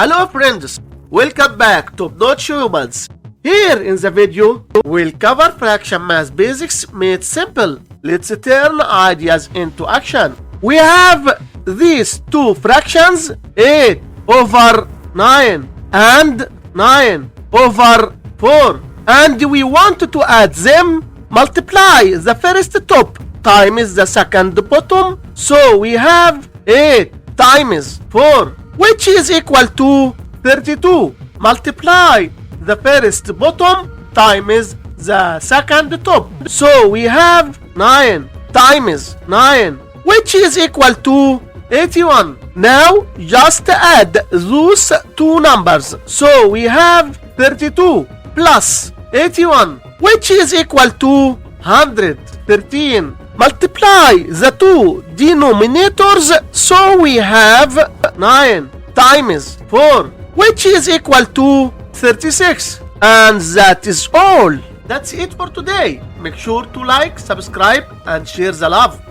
Hello friends, welcome back to Not Humans. Here in the video, we'll cover fraction math basics made simple. Let's turn ideas into action. We have these two fractions, 8 over 9 and 9 over 4. And we want to add them. Multiply the first top times the second bottom. So we have 8 times 4, which is equal to 32. Multiply the first bottom times the second top. So we have 9 times 9, which is equal to 81. Now just add those two numbers. So we have 32 plus 81, which is equal to 113. Multiply the two denominators. So we have 9 times 4, which is equal to 36. And that is all. That's it for today. Make sure to like, subscribe, and share the love.